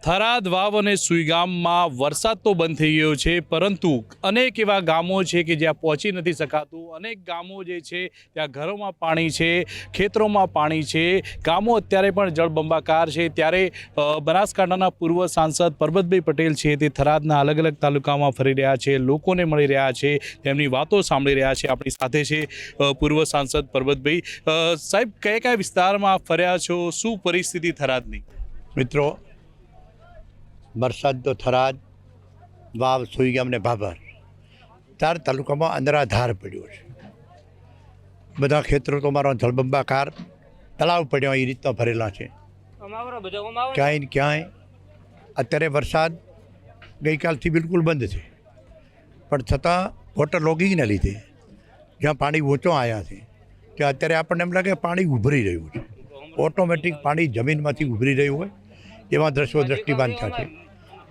થરાદ વાવ અને સુઈગામમાં વરસાદ તો બંધ થઈ ગયો છે, પરંતુ અનેક એવા ગામો છે કે જ્યાં પહોંચી નથી શકાતું. અનેક ગામો જે છે ત્યાં ઘરોમાં પાણી છે, ખેતરોમાં પાણી છે, ગામો અત્યારે પણ જળબંબાકાર છે. ત્યારે બનાસકાંઠાના પૂર્વ સાંસદ પરબતભાઈ પટેલ છે તે થરાદના અલગ અલગ તાલુકામાં ફરી રહ્યા છે, લોકોને મળી રહ્યા છે, તેમની વાતો સાંભળી રહ્યા છે. આપણી સાથે છે પૂર્વ સાંસદ પરબતભાઈ. સાહેબ, કયા કયા વિસ્તારમાં ફર્યા છો, શું પરિસ્થિતિ થરાદની? મિત્રો, વરસાદ તો થરાદ, વાવ, સુઈગામ ને ભાભર 4 તાલુકામાં અંદરાધાર પડ્યો છે. બધા ખેતરો તો મારો જળબંબાકાર તળાવ પડ્યો એ રીતના ભરેલા છે. ક્યાંય ને ક્યાંય અત્યારે વરસાદ ગઈકાલથી બિલકુલ બંધ છે, પણ છતાં વોટર લોગિંગને લીધે જ્યાં પાણી ઊંચો આવ્યા છે ત્યાં અત્યારે આપણને એમ લાગે પાણી ઉભરી રહ્યું છે. ઓટોમેટિક પાણી જમીનમાંથી ઉભરી રહ્યું હોય એવા દ્રશ્યો દ્રષ્ટિમાન થયા છે.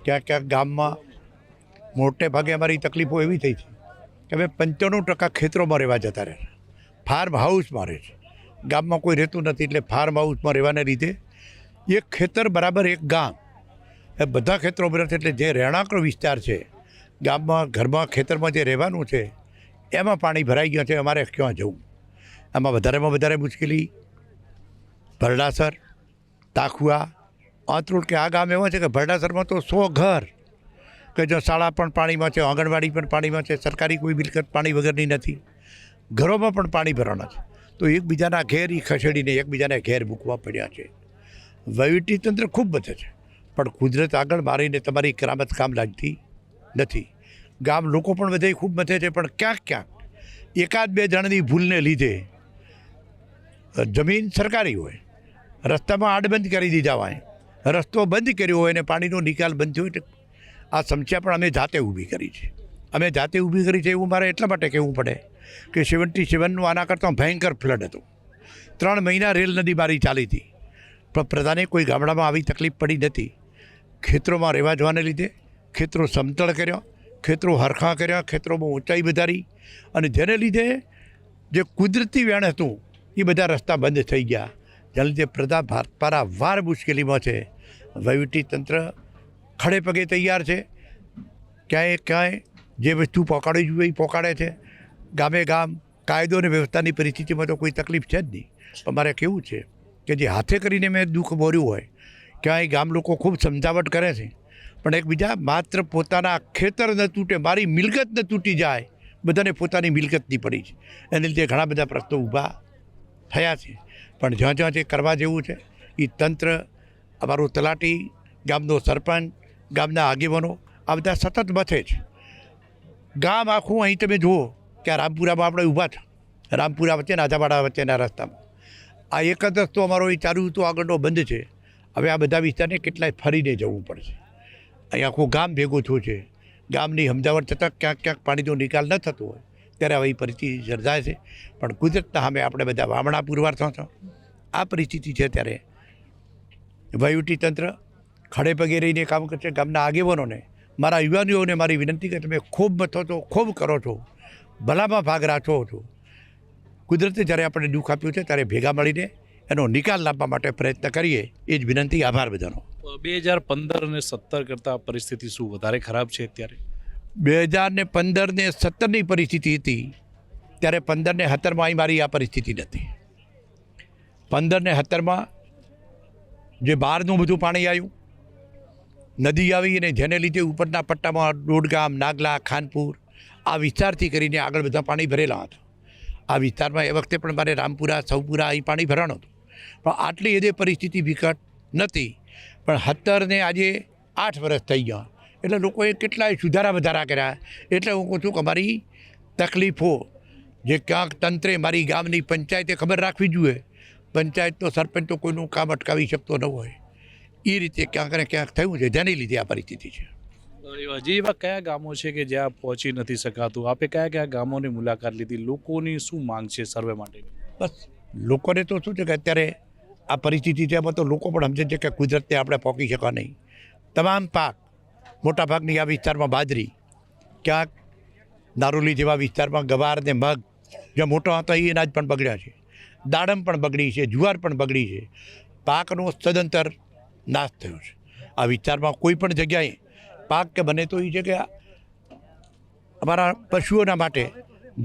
ક્યાંક ક્યાંક ગામમાં મોટે ભાગે અમારી તકલીફો એવી થઈ છે કે અમે 95% ખેતરોમાં રહેવા જતા રહ્યા, ફાર્મ હાઉસમાં રહે છે. ગામમાં કોઈ રહેતું નથી, એટલે ફાર્મ હાઉસમાં રહેવાને લીધે એક ખેતર બરાબર એક ગામ, એ બધા ખેતરોમાં રહે. એટલે જે રહેણાંક વિસ્તાર છે ગામમાં, ઘરમાં, ખેતરમાં જે રહેવાનું છે એમાં પાણી ભરાઈ ગયું છે. અમારે ક્યાં જવું? આમાં વધારેમાં વધારે મુશ્કેલી ભરડાસર, તાખુઆ, આંતરોડ કે આ ગામ એવા છે કે ભરડાસરમાં તો 100 ઘર કે જો શાળા પણ પાણીમાં છે, આંગણવાડી પણ પાણીમાં છે, સરકારી કોઈ મિલકત પાણી વગરની નથી, ઘરોમાં પણ પાણી ભરવાના છે. તો એકબીજાના ઘેર એ ખસેડીને એકબીજાને ઘેર મૂકવા પડ્યા છે. વહીવટીતંત્ર ખૂબ બધે છે, પણ કુદરત આગળ મારીને તમારી કરામત કામ લાગતી નથી. ગામ લોકો પણ બધે ખૂબ મથે છે, પણ ક્યાંક ક્યાંક એકાદ બે જણની ભૂલને લીધે જમીન સરકારી હોય, રસ્તામાં આડબંધ કરી દીધા હોય, રસ્તો બંધ કર્યો હોય અને પાણીનો નિકાલ બંધ થયો હોય. આ સમસ્યા પણ અમે જાતે ઊભી કરી છે. અમે જાતે ઊભી કરી છે એવું મારે એટલા માટે કહેવું પડે કે 77નું આના કરતાં ભયંકર ફ્લડ હતું. 3 મહિના રેલ નદી મારી ચાલી હતી, પણ પ્રધાને કોઈ ગામડામાં આવી તકલીફ પડી નથી. ખેતરોમાં રહેવા જવાને લીધે ખેતરો સમતળ કર્યા, ખેતરો હરખા કર્યા, ખેતરોમાં ઊંચાઈ વધારી, અને જેને લીધે જે કુદરતી વેણ હતું એ બધા રસ્તા બંધ થઈ ગયા. જેના લીધે પ્રજા પારાવાર મુશ્કેલીમાં છે. વહીવટીતંત્ર ખડે પગે તૈયાર છે, ક્યાંય ક્યાંય જે વસ્તુ પહોંચાડવી જોઈએ એ પહોંચાડે છે. ગામે ગામ કાયદો અને વ્યવસ્થાની પરિસ્થિતિમાં તો કોઈ તકલીફ છે જ નહીં. પણ મારે કેવું છે કે જે હાથે કરીને મેં દુઃખ બોર્યું હોય, ક્યાંય ગામ લોકો ખૂબ સમજાવટ કરે છે, પણ એકબીજા માત્ર પોતાના ખેતર ન તૂટે, મારી મિલકત ન તૂટી જાય, બધાને પોતાની મિલકતની પડી છે. એને લીધે ઘણા બધા પ્રશ્નો ઊભા થયા છે. પણ જ્યાં જ્યાં જે કરવા જેવું છે એ તંત્ર, અમારું તલાટી, ગામનો સરપંચ, ગામના આગેવાનો આ બધા સતત મથે છે. ગામ આખું અહીં તમે જુઓ કે આ રામપુરામાં આપણે ઊભા છે, રામપુરા વચ્ચે નાજાવાડા વચ્ચેના રસ્તામાં આ એક જ રસ્તો અમારો એ ચાલુ હતો, આગળનો બંધ છે. હવે આ બધા વિસ્તારને કેટલાય ફરીને જવું પડશે. અહીં આખું ગામ ભેગું થયું છે. ગામની સમજાવટ છતાં ક્યાંક ક્યાંક પાણીનો નિકાલ ન થતો હોય ત્યારે આવી પરિસ્થિતિ સર્જાય છે. પણ કુદરતના સામે આપણે બધા વામણા પુરવાર થશો. આ પરિસ્થિતિ છે ત્યારે વહીવટીતંત્ર ખડે પગે રહીને કામ કરશે. ગામના આગેવાનોને, મારા યુવાનીઓને મારી વિનંતી કે તમે ખૂબ મથો છો, ખૂબ કરો છો, ભલામાં ભાગ રાખો છો. કુદરતે જ્યારે આપણે દુઃખ આપ્યું છે ત્યારે ભેગા મળીને એનો નિકાલ લાવવા માટે પ્રયત્ન કરીએ, એ જ વિનંતી. આભાર બધાનો. 2015 અને 17 કરતાં પરિસ્થિતિ શું વધારે ખરાબ છે અત્યારે? 2015 ને 17ની પરિસ્થિતિ હતી ત્યારે 15 ને 17માં અહીં મારી આ પરિસ્થિતિ નથી. 15 ને 17માં જે બહારનું બધું પાણી આવ્યું, નદી આવી, અને જેને લીધે ઉપરના પટ્ટામાં દોડગામ, નાગલા, ખાનપુર આ વિસ્તારથી કરીને આગળ બધા પાણી ભરેલા હતા. આ વિસ્તારમાં એ વખતે પણ મારે રામપુરા, સૌપુરા અહીં પાણી ભરાણું હતું, પણ આટલી હદે પરિસ્થિતિ વિકટ નથી. પણ 17 ને આજે 8 વર્ષ થઈ ગયા, એટલે લોકોએ કેટલાય સુધારા વધારા કર્યા. એટલે હું કહું છું કે અમારી તકલીફો જે ક્યાંક તંત્રે, મારી ગામની પંચાયતે ખબર રાખવી જોઈએ. પંચાયતનો સરપંચ તો કોઈનું કામ અટકાવી શકતો ન હોય, એ રીતે ક્યાંક ને ક્યાંક થયું છે, જેની લીધે આ પરિસ્થિતિ છે. હજી એવા કયા ગામો છે કે જ્યાં પહોંચી નથી શકાતું? આપે કયા કયા ગામોની મુલાકાત લીધી? લોકોની શું માંગ છે સર્વે માટે? બસ લોકોને તો શું છે કે અત્યારે આ પરિસ્થિતિ છે, એમાં તો લોકો પણ સમજે છે કે કુદરતને આપણે પહોંચી શકવા નહીં. તમામ પાક, મોટાભાગની આ વિસ્તારમાં બાજરી, ક્યાંક નારોલી જેવા વિસ્તારમાં ગવાર ને મગ જ્યાં મોટા હતા એ અનાજ પણ બગડ્યા છે. દાડમ પણ બગડી છે, જુવાર પણ બગડી છે. પાકનો સદંતર નાશ થયો છે. આ વિસ્તારમાં કોઈ પણ જગ્યાએ પાક કે બને તો એ છે કે અમારા પશુઓના માટે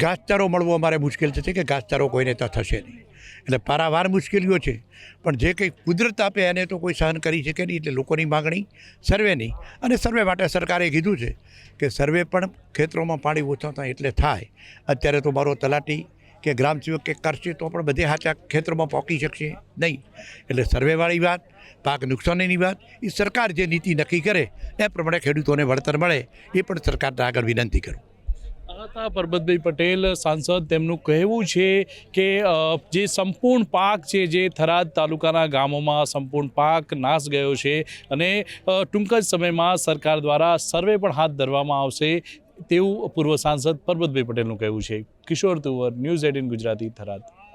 ઘાસચારો મળવો અમારે મુશ્કેલ થશે કે ઘાસચારો કોઈને ત્યાં થશે નહીં. એટલે પારાવાર મુશ્કેલીઓ છે, પણ જે કંઈ કુદરત આપે એને તો કોઈ સહન કરી શકે નહીં. એટલે લોકોની માગણી સર્વેની, અને સર્વે માટે સરકારે કીધું છે કે સર્વે પણ ખેતરોમાં પાણી ઓછા થાય એટલે થાય. અત્યારે તો મારો તલાટી કે ગ્રામસેવક કે કરશે તો પણ બધે હાચા ખેતરોમાં પહોંચી શકશે નહીં. એટલે સર્વેવાળી વાત, પાક નુકસાનીની વાત, એ સરકાર જે નીતિ નક્કી કરે એ પ્રમાણે ખેડૂતોને વળતર મળે એ પણ સરકારને આગળ વિનંતી કરું. આ હતા પરબતભાઈ પટેલ સાંસદ. તેમનું કહેવું છે કે જે સંપૂર્ણ પાક છે, જે થરાદ તાલુકાના ગામોમાં સંપૂર્ણ પાક નાશ ગયો છે અને ટૂંક જ સમયમાં સરકાર દ્વારા સર્વે પણ હાથ ધરવામાં આવશે તેવું પૂર્વ સાંસદ પરબતભાઈ પટેલનું કહેવું છે. કિશોર તુવર, ન્યૂઝ 18 ગુજરાતી, થરાદ.